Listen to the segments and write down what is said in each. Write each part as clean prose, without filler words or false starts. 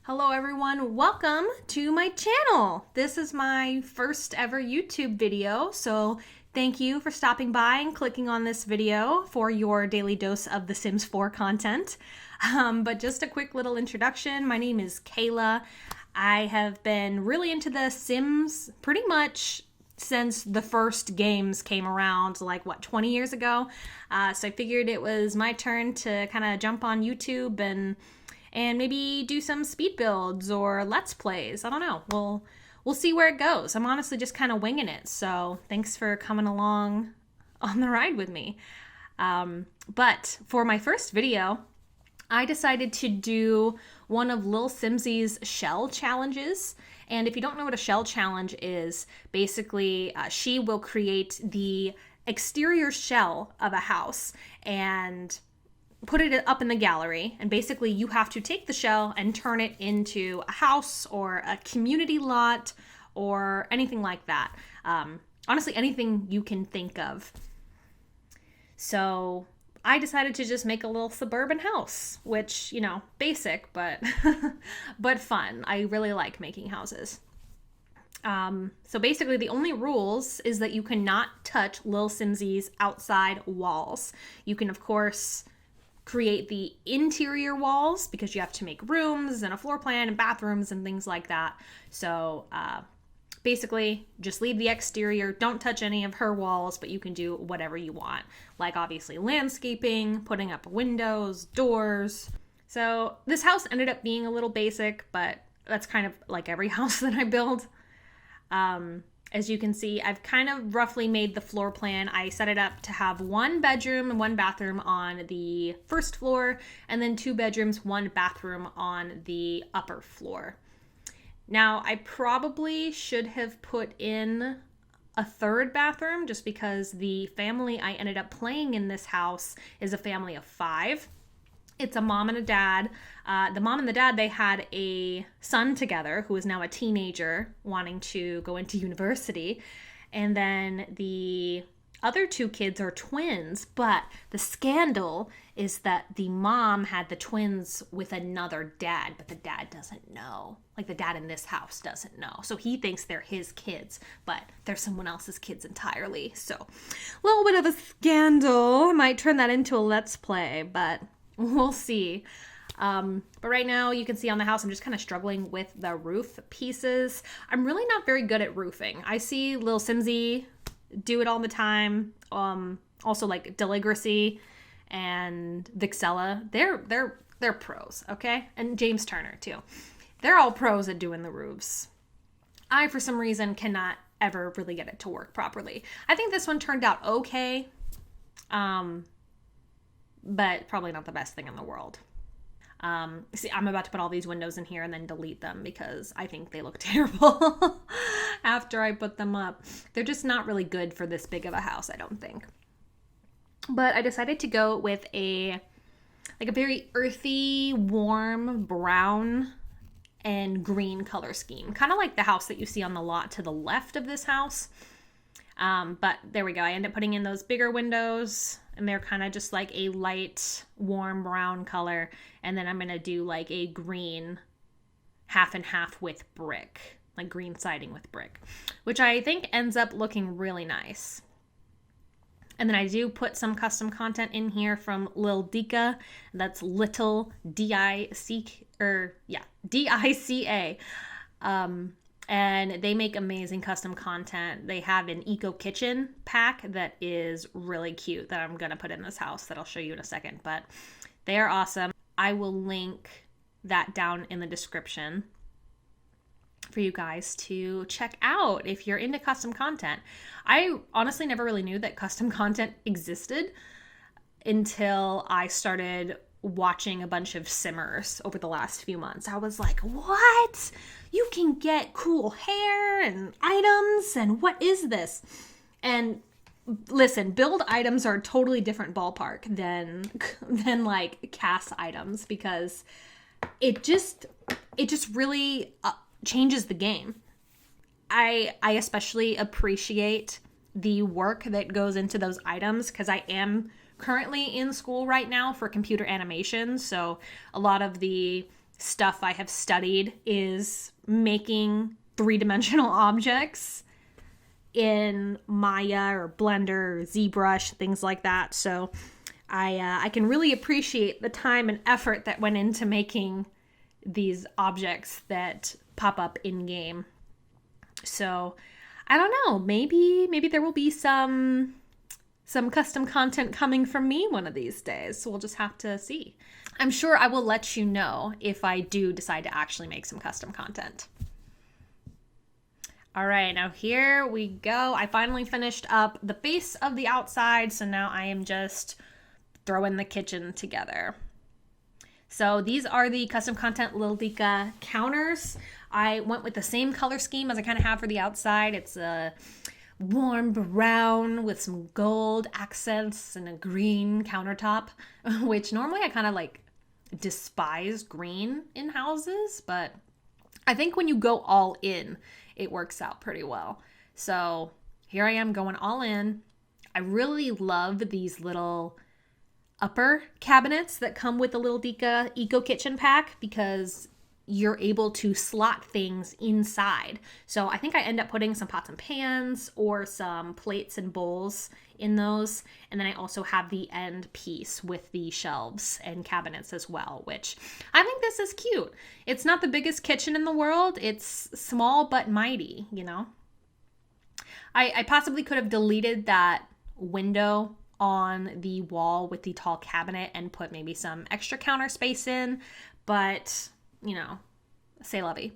Hello everyone, welcome to my channel. This is my first ever YouTube video, so thank you for stopping by and clicking on this video for your daily dose of The Sims 4 content. But just a quick little introduction. My name is Kayla. I have been really into The Sims pretty much since the first games came around, 20 years ago. So I figured it was my turn to kind of jump on YouTube and maybe do some speed builds or let's plays. I don't know. We'll see where it goes. I'm honestly just kind of winging it. So thanks for coming along on the ride with me. But for my first video, I decided to do one of lilsimsie's shell challenges. And if you don't know what a shell challenge is, basically she will create the exterior shell of a house and put it up in the gallery, and basically you have to take the shell and turn it into a house or a community lot or anything like that. Honestly, anything you can think of. So I decided to just make a little suburban house, which, you know, basic, but but fun. I really like making houses. So basically the only rules is that you cannot touch lilsimsie's outside walls. You can, of course, create the interior walls because you have to make rooms and a floor plan and bathrooms and things like that. So basically just leave the exterior, don't touch any of her walls, but you can do whatever you want. Like obviously landscaping, putting up windows, doors. So this house ended up being a little basic, but that's kind of like every house that I build. As you can see, I've kind of roughly made the floor plan. I set it up to have one bedroom and one bathroom on the first floor, and then 2 bedrooms, 1 bathroom on the upper floor. Now, I probably should have put in a 3rd bathroom just because the family I ended up playing in this house is a family of 5. It's a mom and a dad. The mom and the dad, they had a son together who is now a teenager wanting to go into university. And then the other 2 kids are twins, but the scandal is that the mom had the twins with another dad, but the dad doesn't know. Like the dad in this house doesn't know. So he thinks they're his kids, but they're someone else's kids entirely. So a little bit of a scandal. I might turn that into a let's play, but we'll see. But right now you can see on the house, I'm just kind of struggling with the roof pieces. I'm really not very good at roofing. I see lilsimsie do it all the time. Also like Deligracy and Vixella. They're pros, okay? And James Turner too. They're all pros at doing the roofs. I, for some reason, cannot ever really get it to work properly. I think this one turned out okay. But probably not the best thing in the world. See, I'm about to put all these windows in here and then delete them because I think they look terrible after I put them up. They're just not really good for this big of a house, I don't think. But I decided to go with a very earthy, warm brown and green color scheme. Kind of like the house that you see on the lot to the left of this house. But there we go. I ended up putting in those bigger windows, and they're kind of just like a light, warm brown color. And then I'm going to do like a green half and half with brick, like green siding with brick, which I think ends up looking really nice. And then I do put some custom content in here from Lil Dica. That's little D-I-C-A. And they make amazing custom content. They have an eco kitchen pack that is really cute that I'm going to put in this house that I'll show you in a second. But they are awesome. I will link that down in the description for you guys to check out if you're into custom content. I honestly never really knew that custom content existed until I started watching a bunch of simmers over the last few months. I was like, what? You can get cool hair and items, and what is this? And listen, build items are a totally different ballpark than like cast items, because it just really changes the game. I especially appreciate the work that goes into those items because I am currently in school right now for computer animation, so a lot of the stuff I have studied is making three-dimensional objects in Maya or Blender or ZBrush, things like that. So I can really appreciate the time and effort that went into making these objects that pop up in game. So I don't know, maybe there will be some custom content coming from me one of these days. So we'll just have to see. I'm sure I will let you know if I do decide to actually make some custom content. All right, now here we go. I finally finished up the base of the outside, so now I am just throwing the kitchen together. So these are the custom content Lil Dika counters. I went with the same color scheme as I kind of have for the outside. It's a warm brown with some gold accents and a green countertop, which normally I kind of like despise green in houses, but I think when you go all in, it works out pretty well. So here I am going all in. I really love these little upper cabinets that come with the Lil Dika Eco Kitchen pack because you're able to slot things inside. So I think I end up putting some pots and pans or some plates and bowls in those. And then I also have the end piece with the shelves and cabinets as well, which I think this is cute. It's not the biggest kitchen in the world. It's small but mighty, you know? I possibly could have deleted that window on the wall with the tall cabinet and put maybe some extra counter space in, but you know, c'est la vie.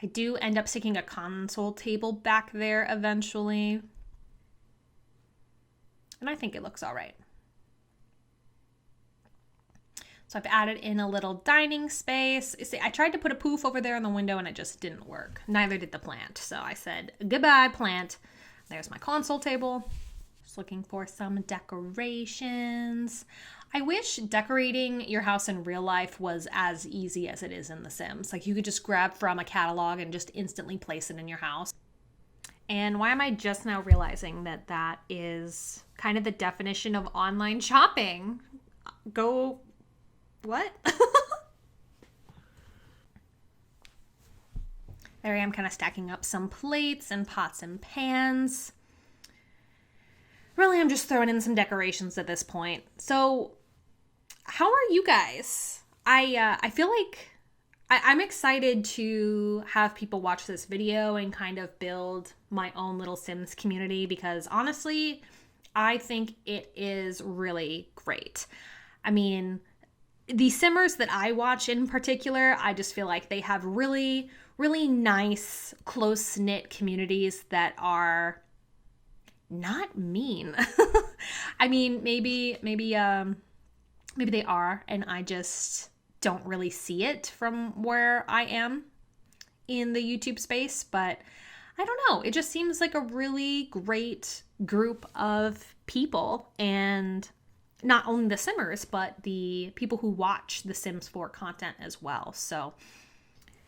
I do end up sticking a console table back there eventually. And I think it looks all right. So I've added in a little dining space. See, I tried to put a poof over there in the window and it just didn't work. Neither did the plant. So I said, goodbye, plant. There's my console table. Just looking for some decorations. I wish decorating your house in real life was as easy as it is in The Sims. Like you could just grab from a catalog and just instantly place it in your house. And why am I just now realizing that that is kind of the definition of online shopping? Go, what? There I am kind of stacking up some plates and pots and pans. Really, I'm just throwing in some decorations at this point. So how are you guys? I feel like I'm excited to have people watch this video and kind of build my own little Sims community because honestly, I think it is really great. I mean, the Simmers that I watch in particular, I just feel like they have really, really nice, close-knit communities that are not mean. I mean, maybe they are, and I just don't really see it from where I am in the YouTube space, but I don't know. It just seems like a really great group of people, and not only the Simmers, but the people who watch the Sims 4 content as well. So,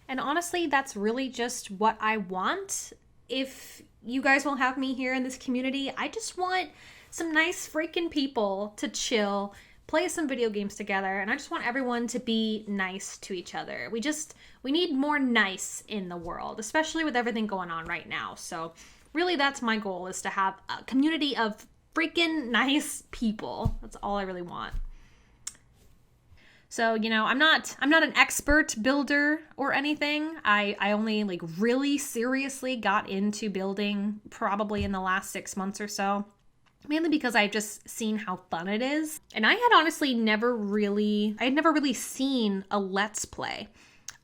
and honestly, that's really just what I want. If you guys will have me here in this community, I just want some nice freaking people to chill, play some video games together, and I just want everyone to be nice to each other. We need more nice in the world, especially with everything going on right now. So really that's my goal, is to have a community of freaking nice people. That's all I really want. So, you know, I'm not an expert builder or anything. I only like really seriously got into building probably in the last 6 months or so. Mainly because I've just seen how fun it is. And I had honestly never really seen a Let's Play.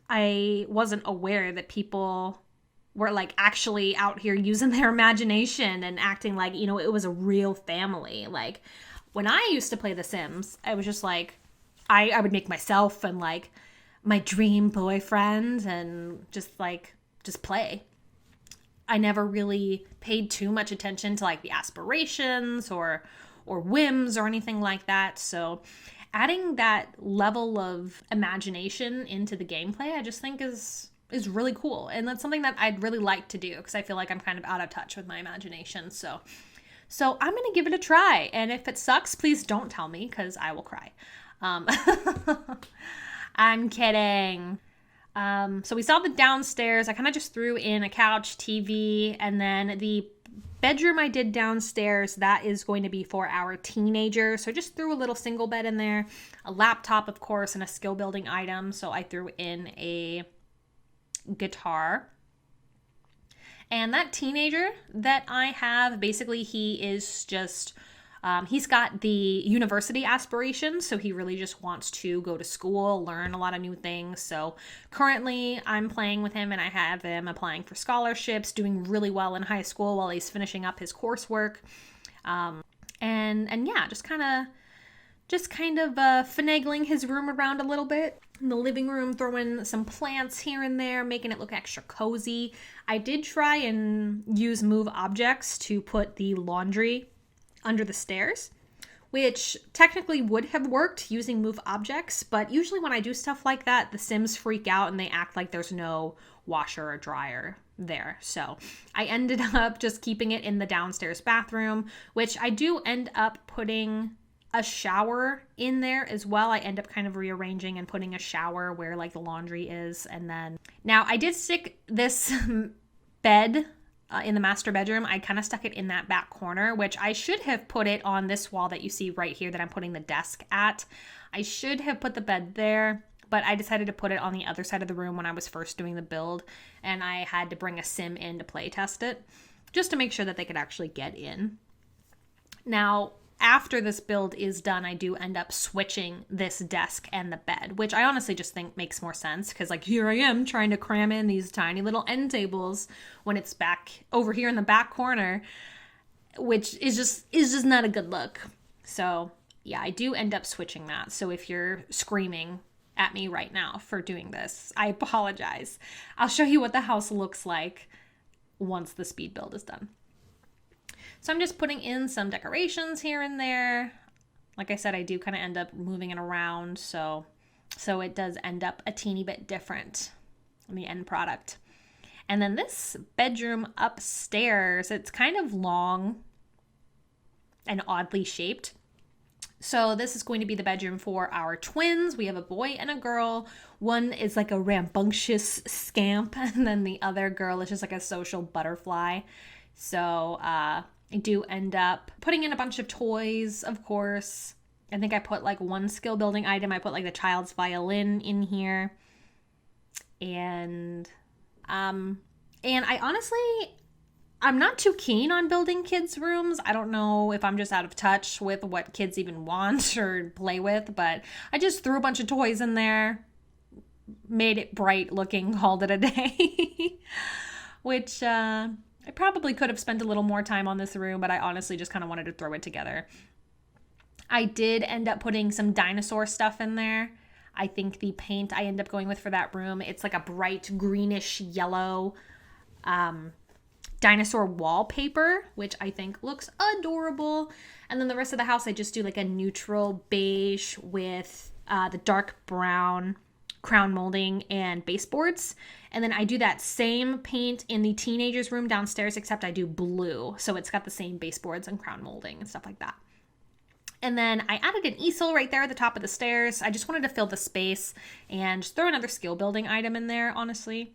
I wasn't aware that people were like actually out here using their imagination and acting like, you know, it was a real family. Like when I used to play The Sims, I was just like, I would make myself and like my dream boyfriend and just play. I never really paid too much attention to like the aspirations or whims or anything like that. So adding that level of imagination into the gameplay, I just think is really cool. And that's something that I'd really like to do because I feel like I'm kind of out of touch with my imagination. So I'm going to give it a try. And if it sucks, please don't tell me because I will cry. Um, I'm kidding. So we saw the downstairs. I kind of just threw in a couch, TV, and then the bedroom I did downstairs, that is going to be for our teenager. So I just threw a little single bed in there, a laptop, of course, and a skill building item. So I threw in a guitar. And that teenager that I have, basically he is just, he's got the university aspirations. So he really just wants to go to school, learn a lot of new things. So currently I'm playing with him and I have him applying for scholarships, doing really well in high school while he's finishing up his coursework. And yeah, just kind of finagling his room around a little bit. In the living room, throwing some plants here and there, making it look extra cozy. I did try and use move objects to put the laundry under the stairs, which technically would have worked using move objects, but usually when I do stuff like that, the Sims freak out and they act like there's no washer or dryer there. So I ended up just keeping it in the downstairs bathroom, which I do end up putting a shower in there as well. I end up kind of rearranging and putting a shower where like the laundry is. And then now I did stick this bed in the master bedroom. I kind of stuck it in that back corner, which I should have put it on this wall that you see right here that I'm putting the desk at. I should have put the bed there, but I decided to put it on the other side of the room when I was first doing the build, and I had to bring a sim in to play test it just to make sure that they could actually get in. Now, after this build is done, I do end up switching this desk and the bed, which I honestly just think makes more sense because like here I am trying to cram in these tiny little end tables when it's back over here in the back corner, which is just not a good look. So yeah, I do end up switching that. So if you're screaming at me right now for doing this, I apologize. I'll show you what the house looks like once the speed build is done. So I'm just putting in some decorations here and there. Like I said, I do kind of end up moving it around. So it does end up a teeny bit different in the end product. And then this bedroom upstairs, it's kind of long and oddly shaped. So this is going to be the bedroom for our twins. We have a boy and a girl. One is like a rambunctious scamp, and then the other girl is just like a social butterfly. So I do end up putting in a bunch of toys, of course. I think I put like one skill building item. I put like the child's violin in here. And I honestly, I'm not too keen on building kids' rooms. I don't know if I'm just out of touch with what kids even want or play with, but I just threw a bunch of toys in there, made it bright looking, called it a day, which I probably could have spent a little more time on this room, but I honestly just kind of wanted to throw it together. I did end up putting some dinosaur stuff in there. I think the paint I end up going with for that room, it's like a bright greenish yellow dinosaur wallpaper, which I think looks adorable. And then the rest of the house, I just do like a neutral beige with the dark brown crown molding and baseboards. And then I do that same paint in the teenager's room downstairs, except I do blue. So it's got the same baseboards and crown molding and stuff like that. And then I added an easel right there at the top of the stairs. I just wanted to fill the space and just throw another skill building item in there, honestly.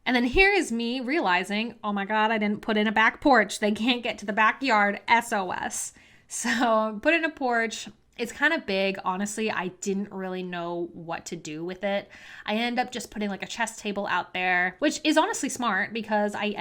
And then here is me realizing, oh my God, I didn't put in a back porch. They can't get to the backyard, SOS. So put in a porch. It's kind of big. Honestly, I didn't really know what to do with it. I end up just putting like a chess table out there, which is honestly smart because I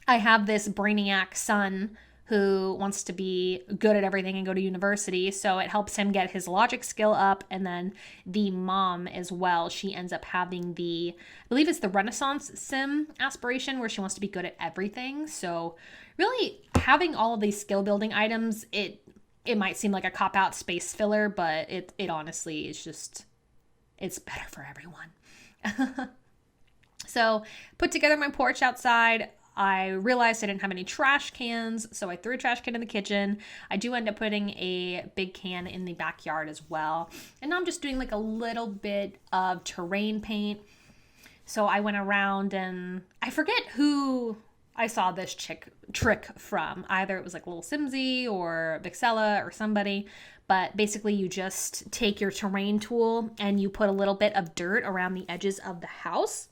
have this brainiac son who wants to be good at everything and go to university. So it helps him get his logic skill up. And then the mom as well, she ends up having I believe it's the Renaissance sim aspiration where she wants to be good at everything. So really having all of these skill building items, it might seem like a cop-out space filler, but it honestly is just, it's better for everyone. So put together my porch outside. I realized I didn't have any trash cans, so I threw a trash can in the kitchen. I do end up putting a big can in the backyard as well. And now I'm just doing like a little bit of terrain paint. So I went around and I forget who I saw this trick from. Either it was like lilsimsie or Vixella or somebody, But basically you just take your terrain tool and you put a little bit of dirt around the edges of the house.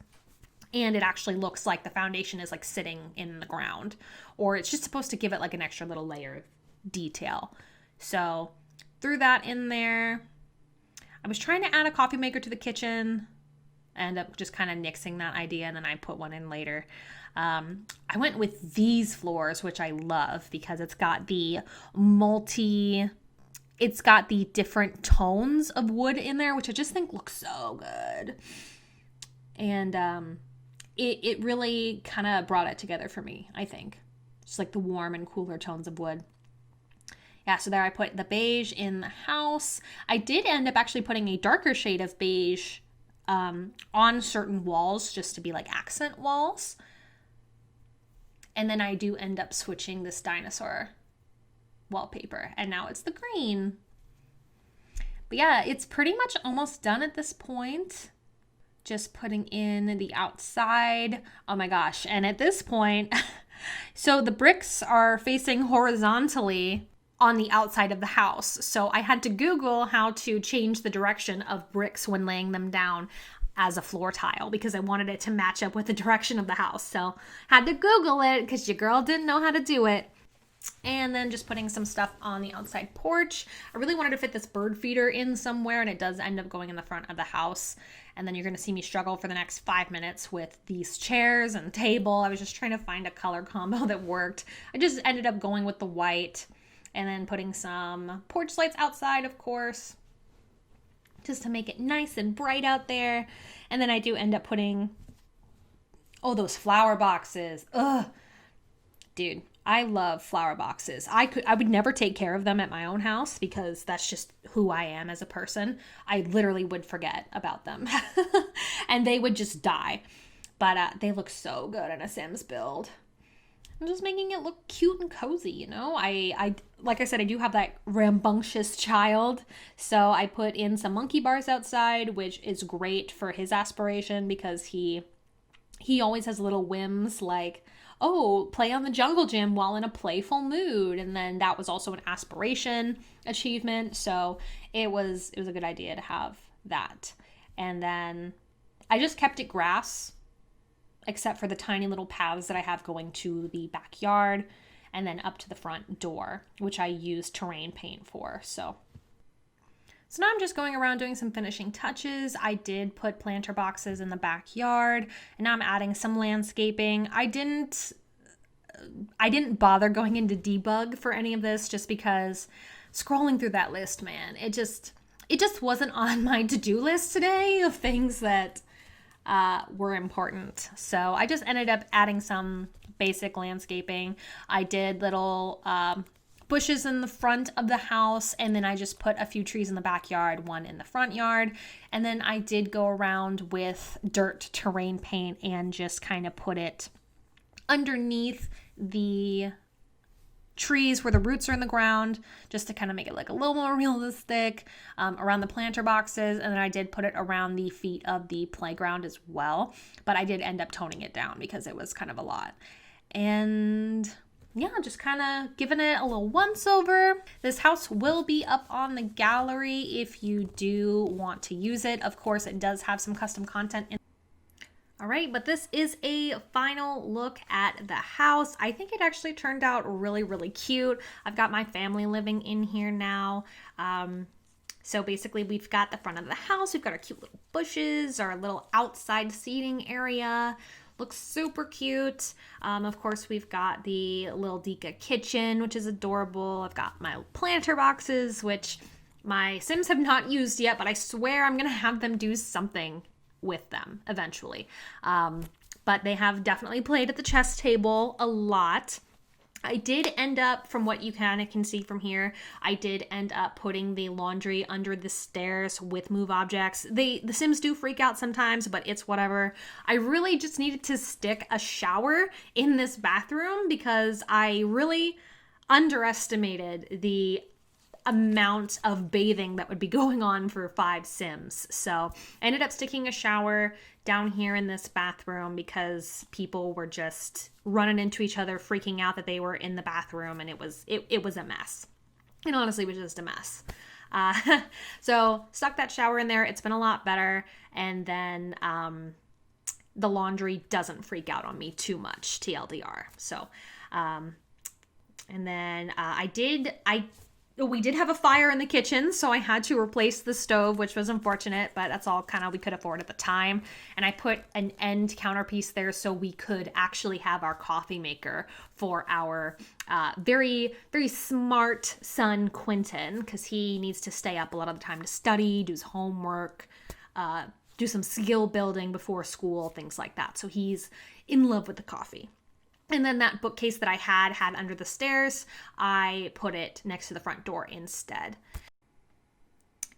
And it actually looks like the foundation is like sitting in the ground, or it's just supposed to give it like an extra little layer of detail. So threw that in there. I was trying to add a coffee maker to the kitchen. I ended up just kind of nixing that idea, and then I put one in later. I went with these floors, which I love because it's got the different tones of wood in there, which I just think looks so good. And it really kind of brought it together for me, I think. Just like the warm and cooler tones of wood. Yeah, so there I put the beige in the house. I did end up actually putting a darker shade of beige on certain walls just to be like accent walls. And then I do end up switching this dinosaur wallpaper, and now it's the green. But yeah, it's pretty much almost done at this point. Just putting in the outside. Oh my gosh. And at this point, so the bricks are facing horizontally on the outside of the house. So I had to Google how to change the direction of bricks when laying them down as a floor tile because I wanted it to match up with the direction of the house. So had to Google it because your girl didn't know how to do it. And then just putting some stuff on the outside porch. I really wanted to fit this bird feeder in somewhere, and it does end up going in the front of the house. And then you're going to see me struggle for the next 5 minutes with these chairs and table. I was just trying to find a color combo that worked. I just ended up going with the white and then putting some porch lights outside, of course, just to make it nice and bright out there. And then I do end up putting, those flower boxes. Ugh. Dude, I love flower boxes. I would never take care of them at my own house because that's just who I am as a person. I literally would forget about them and they would just die. But they look so good in a Sims build. I'm just making it look cute and cozy, you know? I like I said, I do have that rambunctious child. So I put in some monkey bars outside, which is great for his aspiration because he always has little whims like, play on the jungle gym while in a playful mood. And then that was also an aspiration achievement. So it was a good idea to have that. And then I just kept it grass, except for the tiny little paths that I have going to the backyard and then up to the front door, which I use terrain paint for. So now I'm just going around doing some finishing touches. I did put planter boxes in the backyard, and now I'm adding some landscaping. I didn't bother going into debug for any of this just because scrolling through that list, man, it just wasn't on my to-do list today of things that were important. So I just ended up adding some basic landscaping. I did little bushes in the front of the house, and then I just put a few trees in the backyard, one in the front yard, and then I did go around with dirt terrain paint and just kind of put it underneath the trees where the roots are in the ground, just to kind of make it like a little more realistic, around the planter boxes. And then I did put it around the feet of the playground as well, but I did end up toning it down because it was kind of a lot. And yeah, just kind of giving it a little once over. This house will be up on the gallery if you do want to use it. Of course, it does have some custom content in. All right, but this is a final look at the house. I think it actually turned out really, really cute. I've got my family living in here now. So basically we've got the front of the house. We've got our cute little bushes, our little outside seating area. Looks super cute. Of course, we've got the little Dika kitchen, which is adorable. I've got my planter boxes, which my Sims have not used yet, but I swear I'm going to have them do something with them eventually. But they have definitely played at the chess table a lot. I did end up, from what you kind of can see from here, I did end up putting the laundry under the stairs with move objects. The Sims do freak out sometimes, but it's whatever. I really just needed to stick a shower in this bathroom because I really underestimated the amount of bathing that would be going on for 5 Sims. So I ended up sticking a shower down here in this bathroom because people were just running into each other, freaking out that they were in the bathroom, and it was a mess. It honestly was just a mess. Uh, so stuck that shower in there. It's been a lot better. And then the laundry doesn't freak out on me too much, TLDR. So, and then we did have a fire in the kitchen, so I had to replace the stove, which was unfortunate, but that's all kind of we could afford at the time. And I put an end counterpiece there so we could actually have our coffee maker for our very, very smart son, Quentin, because he needs to stay up a lot of the time to study, do his homework, do some skill building before school, things like that. So he's in love with the coffee. And then that bookcase that I had under the stairs, I put it next to the front door instead.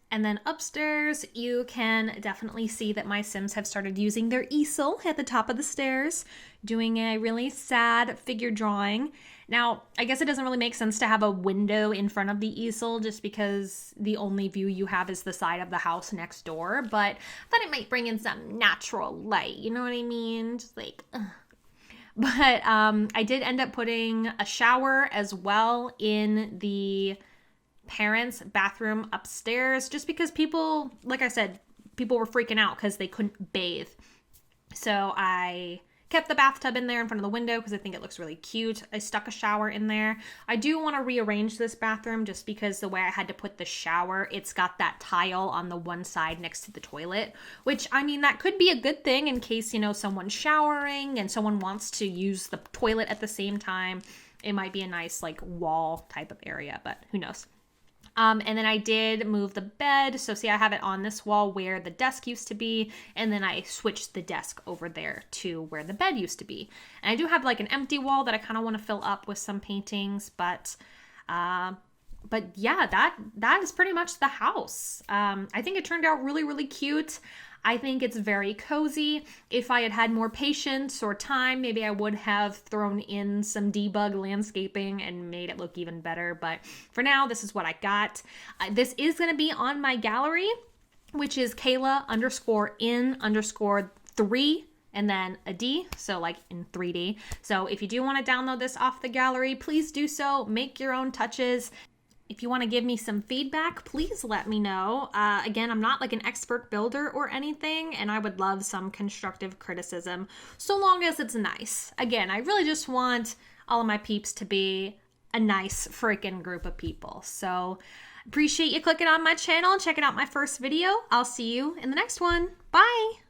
And then upstairs, you can definitely see that my Sims have started using their easel at the top of the stairs, doing a really sad figure drawing. Now, I guess it doesn't really make sense to have a window in front of the easel just because the only view you have is the side of the house next door, but I thought it might bring in some natural light, you know what I mean? Just like, ugh. But I did end up putting a shower as well in the parents' bathroom upstairs just because people, like I said, people were freaking out because they couldn't bathe. So I kept the bathtub in there in front of the window because I think it looks really cute. I stuck a shower in there. I do want to rearrange this bathroom just because the way I had to put the shower, it's got that tile on the one side next to the toilet, which, I mean, that could be a good thing in case, you know, someone's showering and someone wants to use the toilet at the same time. It might be a nice, like, wall type of area, but who knows. And then I did move the bed. So see, I have it on this wall where the desk used to be. And then I switched the desk over there to where the bed used to be. And I do have like an empty wall that I kind of want to fill up with some paintings. But yeah, that is pretty much the house. I think it turned out really, really cute. I think it's very cozy. If I had had more patience or time, maybe I would have thrown in some debug landscaping and made it look even better. But for now, this is what I got. This is going to be on my gallery, which is Kayla_in_3 and then a D, so like in 3D. So if you do want to download this off the gallery, please do so. Make your own touches. If you want to give me some feedback, please let me know. Again, I'm not like an expert builder or anything, and I would love some constructive criticism, so long as it's nice. Again, I really just want all of my peeps to be a nice freaking group of people. So appreciate you clicking on my channel and checking out my first video. I'll see you in the next one. Bye!